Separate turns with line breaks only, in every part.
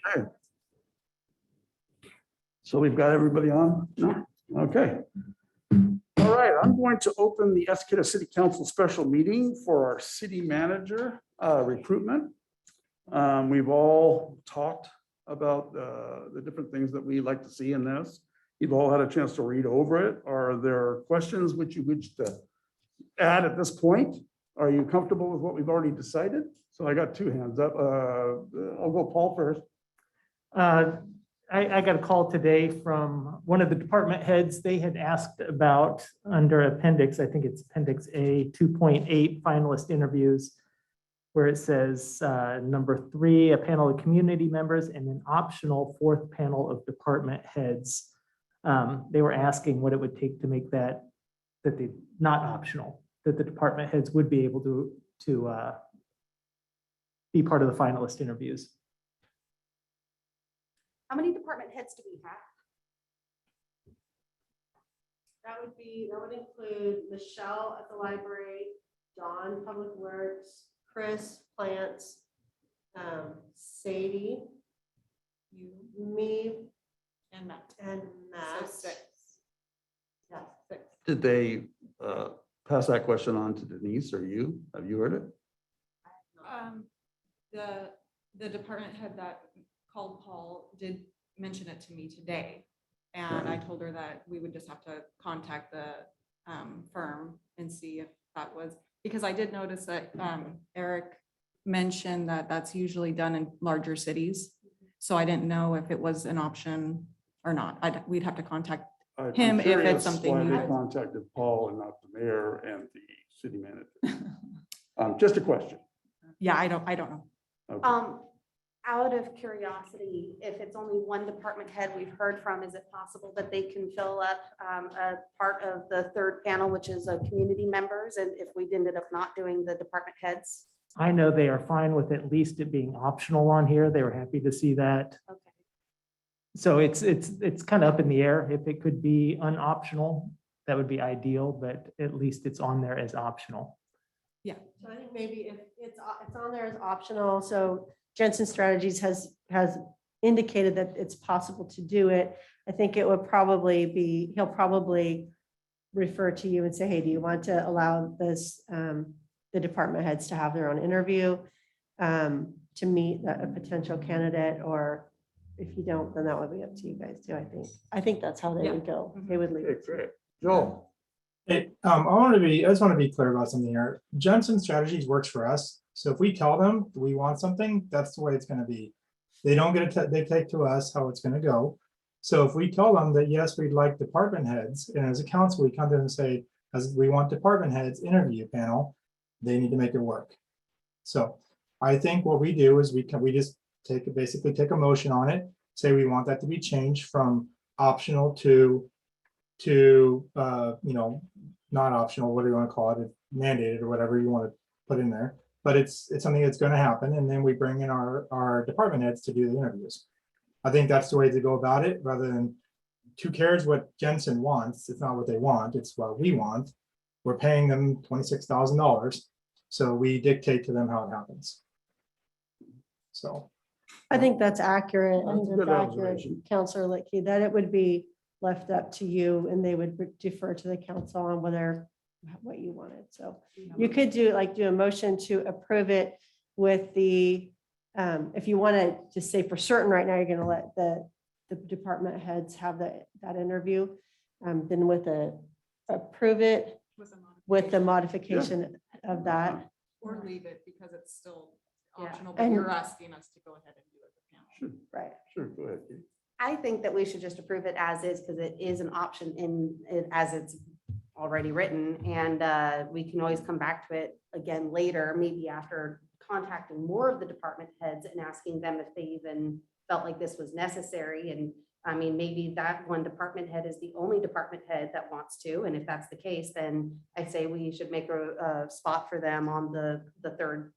Okay. So we've got everybody on? No? Okay. All right, I'm going to open the Estacada City Council special meeting for our city manager recruitment. We've all talked about the different things that we like to see in this. You've all had a chance to read over it. Are there questions which you wish to add at this point? Are you comfortable with what we've already decided? So I got two hands up. I'll go Paul first.
I got a call today from one of the department heads. They had asked about under appendix, I think it's appendix A 2.8 finalist interviews, where it says number 3, a panel of community members and an optional 4th panel of department heads. They were asking what it would take to make that they not optional, that the department heads would be able to be part of the finalist interviews.
How many department heads do we have?
That would include Michelle at the library, Dawn, Public Works, Chris, Plants, Sadie, you, me,
And Matt.
and Matt.
So 6.
Yeah, 6.
Did they pass that question on to Denise or you? Have you heard it?
The department head that called Paul did mention it to me today. And I told her that we would just have to contact the firm and see if that was, because I did notice that Eric mentioned that that's usually done in larger cities. So I didn't know if it was an option or not. We'd have to contact
I'm
him if it's
curious
something
why
you
they
had.
contacted Paul and not the mayor and the city manager. Just a question.
Yeah, I don't know.
Okay.
Out of curiosity, if it's only one department head we've heard from, is it possible that they can fill up a part of the 3rd panel, which is community members? And if we ended up not doing the department heads?
I know they are fine with at least it being optional on here. They were happy to see that.
Okay.
So it's kind of up in the air. If it could be unoptional, that would be ideal, but at least it's on there as optional.
So I think maybe if it's on there as optional, so Jensen Strategies has indicated that it's possible to do it. I think it would probably be, he'll probably refer to you and say, hey, do you want to allow this, the department heads to have their own interview to meet a potential candidate? Or if you don't, then that would be up to you guys too, I think. I think that's how they would go. They would leave
Okay,
it to
great. Joel.
Hey, I just want to be clear about something here. Jensen Strategies works for us. So if we tell them we want something, that's the way it's going to be. They don't get to dictate to us how it's going to go. So if we tell them that, yes, we'd like department heads, and as a council, we come to them and say, as we want department heads interview panel, they need to make it work. So I think what we do is we just basically take a motion on it, say we want that to be changed from optional to not optional, what do you want to call it, mandated or whatever you want to put in there. But it's something that's going to happen, and then we bring in our department heads to do the interviews. I think that's the way to go about it, rather than who cares what Jensen wants. It's not what they want, it's what we want. We're paying them $26,000, so we dictate to them how it happens. So
I think that's accurate. I
That's
think
a
that's
good
accurate,
observation.
Counselor Lickey, that it would be left up to you and they would defer to the council on what you wanted. So you could do a motion to approve it with the, if you want to just say for certain right now, you're going to let the department heads have that interview, then approve it with the modification of that.
Or leave it because it's still
Yeah.
optional, but
And-
you're asking us to go ahead and do it with panel.
Sure,
Right.
sure, go ahead. Kate.
I think that we should just approve it as is, because it is an option in it as it's already written. And we can always come back to it again later, maybe after contacting more of the department heads and asking them if they even felt like this was necessary. And I mean, maybe that one department head is the only department head that wants to. And if that's the case, then I say we should make a spot for them on the 3rd,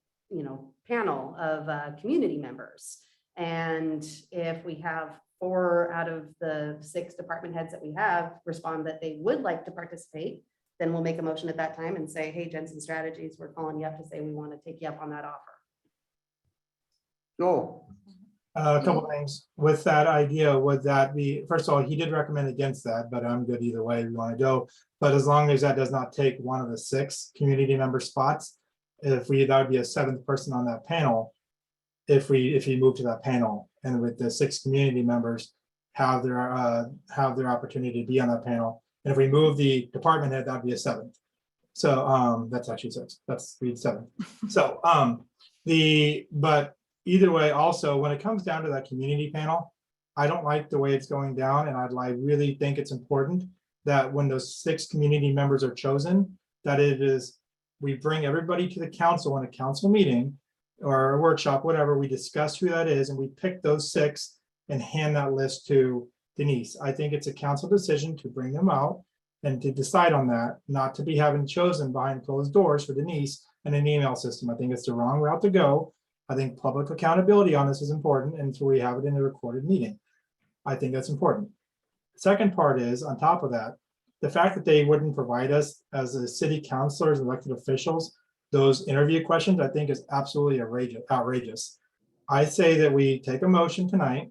panel of community members. And if we have 4 out of the 6 department heads that we have respond that they would like to participate, then we'll make a motion at that time and say, hey, Jensen Strategies, we're calling you up to say we want to take you up on that offer.
Joel.
A couple things with that idea, would that be, first of all, he did recommend against that, but I'm good either way we want to go. But as long as that does not take one of the 6 community member spots, that would be a 7th person on that panel. If you move to that panel, and with the 6 community members have their opportunity to be on that panel. And if we move the department head, that'd be a 7th. So that's actually 6. That's 7. So but either way, also, when it comes down to that community panel, I don't like the way it's going down, and I really think it's important that when those 6 community members are chosen, that we bring everybody to the council in a council meeting or a workshop, whatever, we discuss who that is, and we pick those 6 and hand that list to Denise. I think it's a council decision to bring them out and to decide on that, not to be having chosen behind closed doors for Denise and an email system. I think it's the wrong route to go. I think public accountability on this is important, and so we have it in a recorded meeting. I think that's important. Second part is, on top of that, the fact that they wouldn't provide us as a city councilors, elected officials, those interview questions, I think is absolutely outrageous. I say that we take a motion tonight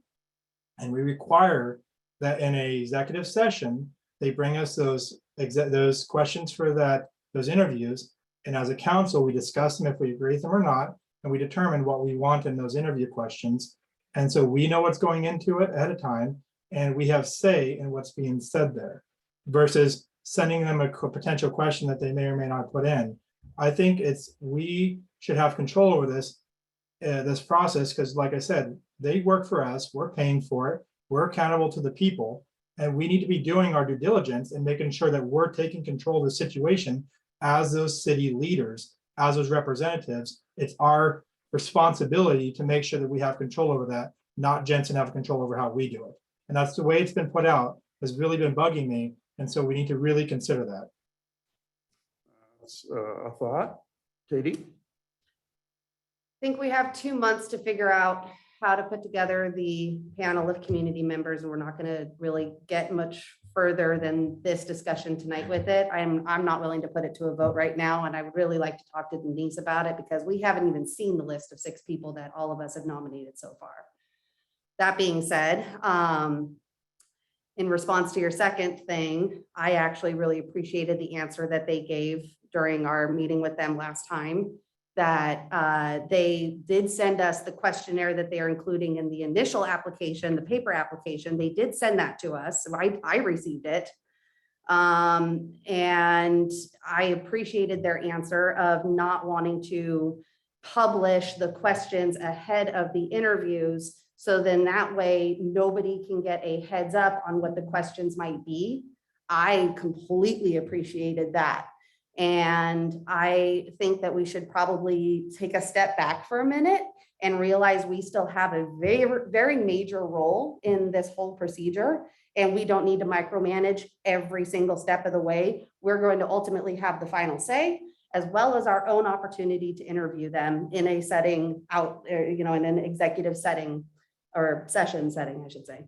and we require that in a executive session, they bring us those questions for those interviews. And as a council, we discuss them if we agree with them or not, and we determine what we want in those interview questions. And so we know what's going into it ahead of time, and we have say in what's being said there, versus sending them a potential question that they may or may not put in. I think we should have control over this process, because like I said, they work for us, we're paying for it, we're accountable to the people, and we need to be doing our due diligence and making sure that we're taking control of the situation as those city leaders, as those representatives. It's our responsibility to make sure that we have control over that, not Jensen have control over how we do it. And that's the way it's been put out, has really been bugging me. And so we need to really consider that.
That's a thought. Katie?
I think we have 2 months to figure out how to put together the panel of community members. We're not going to really get much further than this discussion tonight with it. I'm not willing to put it to a vote right now, and I would really like to talk to Denise about it, because we haven't even seen the list of 6 people that all of us have nominated so far. That being said, in response to your second thing, I actually really appreciated the answer that they gave during our meeting with them last time, that they did send us the questionnaire that they are including in the initial application, the paper application. They did send that to us, so I received it. And I appreciated their answer of not wanting to publish the questions ahead of the interviews, so then that way nobody can get a heads up on what the questions might be. I completely appreciated that. And I think that we should probably take a step back for a minute and realize we still have a very, very major role in this whole procedure, and we don't need to micromanage every single step of the way. We're going to ultimately have the final say, as well as our own opportunity to interview them in a setting out, in an executive setting or session setting, I should say.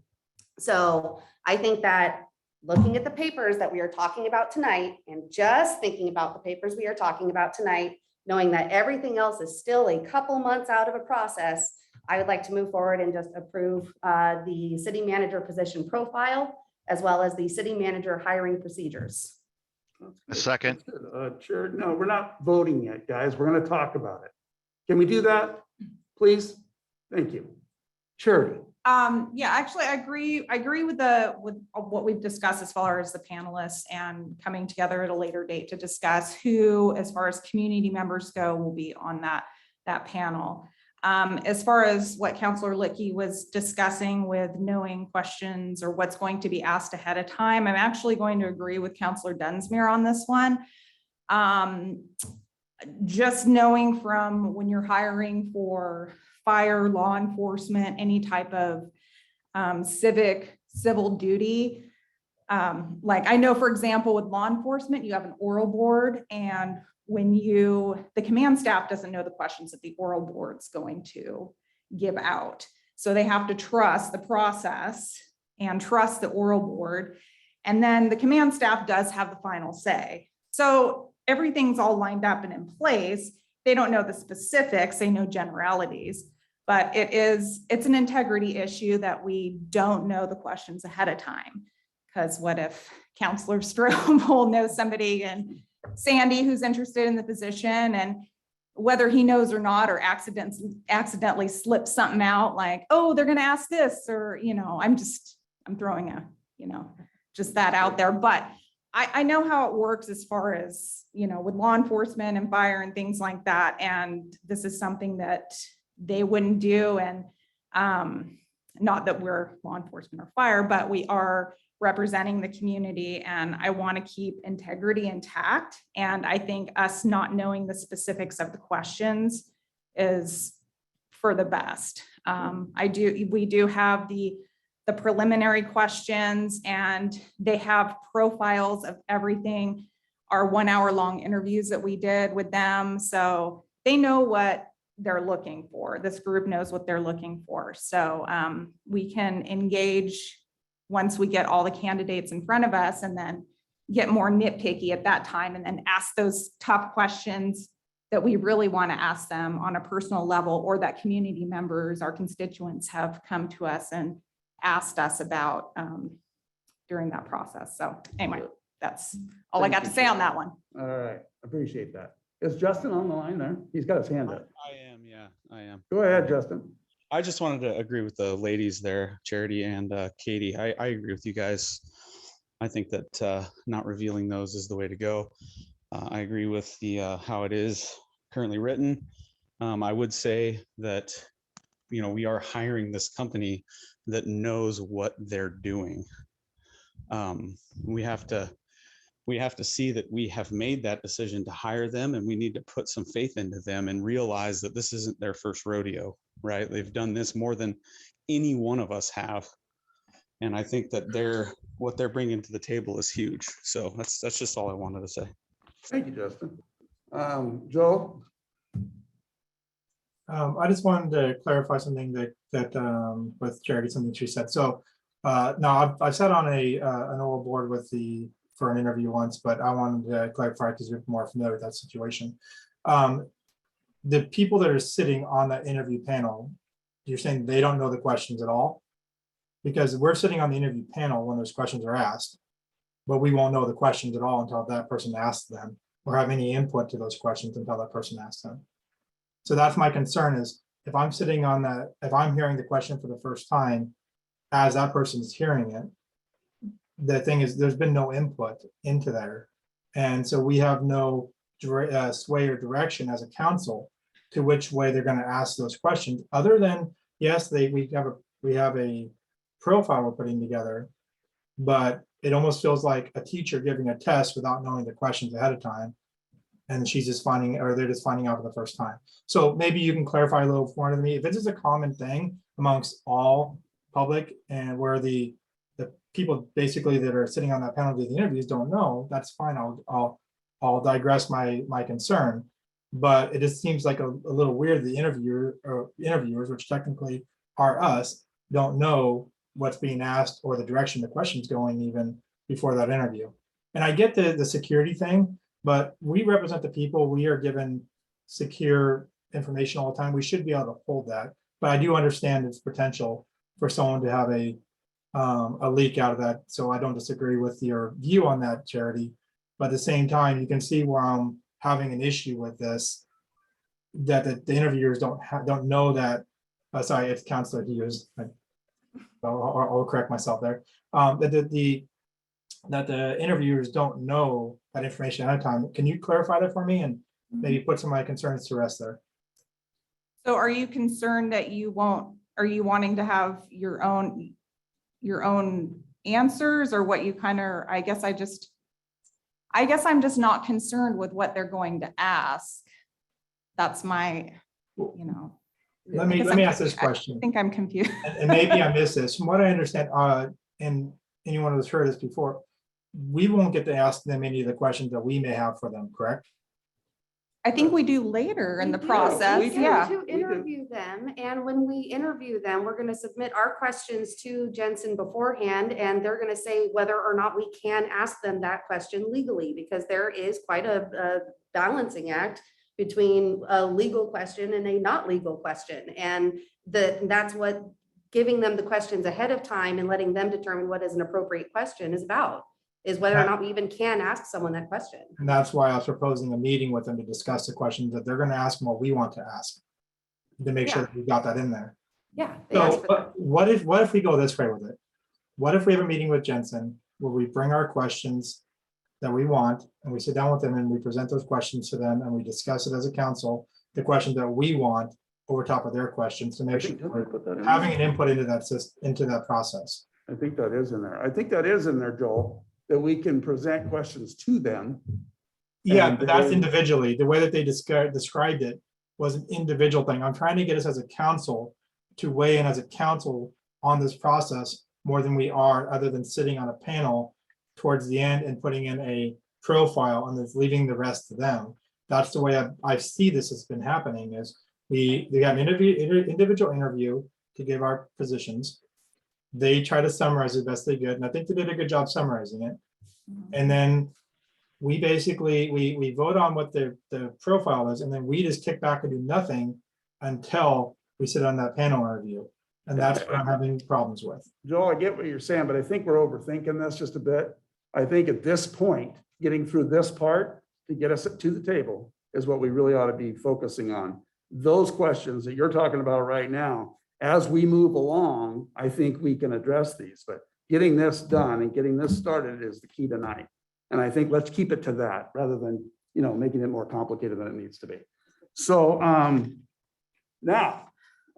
So I think that looking at the papers that we are talking about tonight, and just thinking about the papers we are talking about tonight, knowing that everything else is still a couple months out of a process, I would like to move forward and just approve the city manager position profile, as well as the city manager hiring procedures.
A second.
Chair, no, we're not voting yet, guys. We're going to talk about it. Can we do that, please? Thank you. Charity.
Yeah, actually, I agree with what we've discussed as far as the panelists and coming together at a later date to discuss who, as far as community members go, will be on that panel. As far as what Councilor Lickey was discussing with knowing questions or what's going to be asked ahead of time, I'm actually going to agree with Councilor Dunsmuir on this one. Just knowing from when you're hiring for fire, law enforcement, any type of civil duty. Like I know, for example, with law enforcement, you have an oral board, and when the command staff doesn't know the questions that the oral board's going to give out. So they have to trust the process and trust the oral board. And then the command staff does have the final say. So everything's all lined up and in place. They don't know the specifics, they know generalities. But it's an integrity issue that we don't know the questions ahead of time. Because what if Counselor Strobel knows somebody and Sandy who's interested in the position, and whether he knows or not, or accidentally slips something out like, oh, they're gonna ask this, or, I'm throwing just that out there. But I know how it works as far as, with law enforcement and fire and things like that. And this is something that they wouldn't do. And not that we're law enforcement or fire, but we are representing the community, and I want to keep integrity intact. And I think us not knowing the specifics of the questions is for the best. We do have the preliminary questions, and they have profiles of everything, our 1 hour long interviews that we did with them. So they know what they're looking for. This group knows what they're looking for. So we can engage once we get all the candidates in front of us, and then get more nitpicky at that time, and then ask those tough questions that we really want to ask them on a personal level, or that community members, our constituents, have come to us and asked us about during that process. So anyway, that's all I got to say on that one.
All right, appreciate that. Is Justin on the line there? He's got his hand up.
I am.
Go ahead, Justin.
I just wanted to agree with the ladies there, Charity and Katie. I agree with you guys. I think that not revealing those is the way to go. I agree with the how it is currently written. I would say that, we are hiring this company that knows what they're doing. We have to see that we have made that decision to hire them, and we need to put some faith into them and realize that this isn't their first rodeo, right? They've done this more than any one of us have. And I think that what they're bringing to the table is huge. So that's just all I wanted to say.
Thank you, Justin. Joe?
I just wanted to clarify something that with Charity, something she said. So no, I've sat on an old board for an interview once, but I wanted to clarify because we're more familiar with that situation. The people that are sitting on that interview panel, you're saying they don't know the questions at all? Because we're sitting on the interview panel when those questions are asked, but we won't know the questions at all until that person asks them, or have any input to those questions until that person asks them. So that's my concern, is if I'm sitting on that, if I'm hearing the question for the first time, as that person's hearing it, the thing is, there's been no input into there. And so we have no sway or direction as a council to which way they're going to ask those questions, other than, yes, we have a profile we're putting together, but it almost feels like a teacher giving a test without knowing the questions ahead of time. And they're just finding out for the first time. So maybe you can clarify a little more to me if this is a common thing amongst all public, and where the people basically that are sitting on that panel doing the interviews don't know, that's fine. I'll digress my concern, but it just seems like a little weird. The interviewers, which technically are us, don't know what's being asked or the direction the question's going even before that interview. And I get the security thing, but we represent the people. We are given secure information all the time. We should be able to hold that. But I do understand its potential for someone to have a leak out of that. So I don't disagree with your view on that, Charity. But at the same time, you can see where I'm having an issue with this, that the interviewers don't know that. Sorry, it's Counselor Hughes. I'll correct myself there. That the interviewers don't know that information ahead of time. Can you clarify that for me and maybe put some of my concerns to rest there?
So are you concerned that are you wanting to have your own answers, or what you kind of, I guess I'm just not concerned with what they're going to ask. That's my,
Let me ask this question.
I think I'm confused.
And maybe I missed this. From what I understand, and anyone who's heard this before, we won't get to ask them any of the questions that we may have for them, correct?
I think we do later in the
We do.
process.
We get
Yeah.
to interview them, and when we interview them, we're going to submit our questions to Jensen beforehand, and they're going to say whether or not we can ask them that question legally, because there is quite a balancing act between a legal question and a not legal question. And that's what giving them the questions ahead of time and letting them determine what is an appropriate question is about, is whether or not we even can ask someone that question.
And that's why I was proposing a meeting with them to discuss the questions that they're gonna ask and what we want to ask. To make sure
Yeah.
that we got that in there.
Yeah. they ask
So,
for that.
but what if we go this way with it? What if we have a meeting with Jensen where we bring our questions that we want and we sit down with them and we present those questions to them and we discuss it as a council, the questions that we want over top of their questions to
I
make sure
think, didn't
we're
we put that in
having
there?
an input into that into that process.
I think that is in there. I think that is in there, Joel, that we can present questions to them.
Yeah,
And
but that's
then-
individually. The way that they described it was an individual thing. I'm trying to get us as a council to weigh in as a council on this process more than we are, other than sitting on a panel towards the end and putting in a profile and then leaving the rest to them. That's the way I see this has been happening is we got an individual interview to give our positions. They try to summarize as best they could, and I think they did a good job summarizing it. And then we basically, we vote on what the profile is, and then we just kick back and do nothing until we sit on that panel interview. And that's what I'm having problems with.
Joel, I get what you're saying, but I think we're overthinking this just a bit. I think at this point, getting through this part to get us to the table is what we really ought to be focusing on. Those questions that you're talking about right now, as we move along, I think we can address these, but getting this done and getting this started is the key tonight. And I think let's keep it to that rather than, making it more complicated than it needs to be. So now,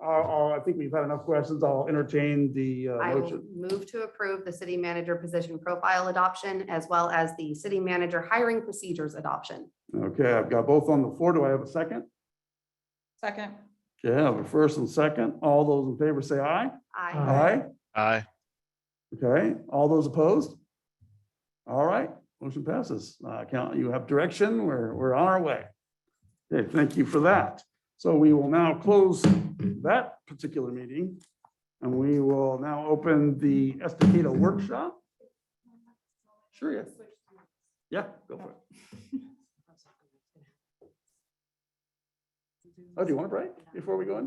I think we've had enough questions. I'll entertain the
I will
motion.
move to approve the city manager position profile adoption as well as the city manager hiring procedures adoption.
Okay, I've got both on the floor. Do I have a second?
Second.
Okay, I have a first and second. All those in favor say aye.
I
Aye.
Okay, all those opposed? All right, motion passes. Count, you have direction. We're on our way. Okay, thank you for that. So we will now close that particular meeting. And we will now open the Estacada workshop. Sure, yeah. Yeah, go for it. Oh, do you want a break before we go in?